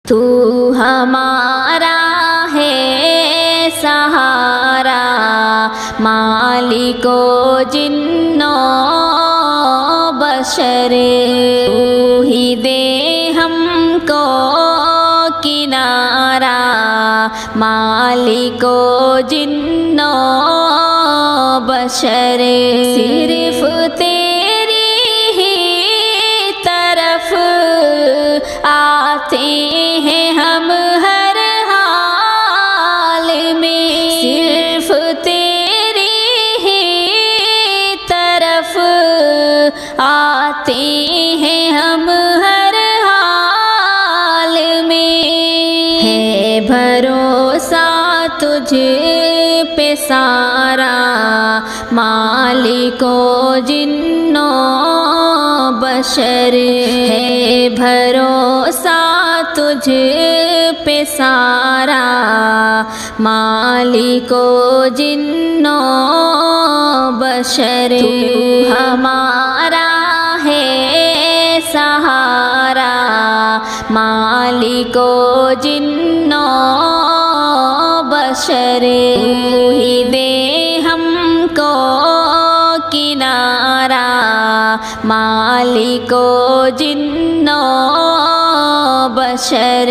تو ہمارا ہے سہارا، مالک و جن و بشر، تو ہی دے ہم کو کنارہ، مالک و جن و بشر، صرف تیری ہی طرف آتے ہیں ہم ہر حال میں، صرف تیری ہی طرف آتے ہیں ہم ہر حال میں، ہے بھروسہ تجھ پہ سارا، مالک و جن و بشر، ہے بھروسہ تجھ پہ سارا، مالک و جن و بشر، تو ہمارا ہے سہارا، مالک و جن و بشر، تو ہی دے ہم کو کنارہ، مالک و جن و بشر۔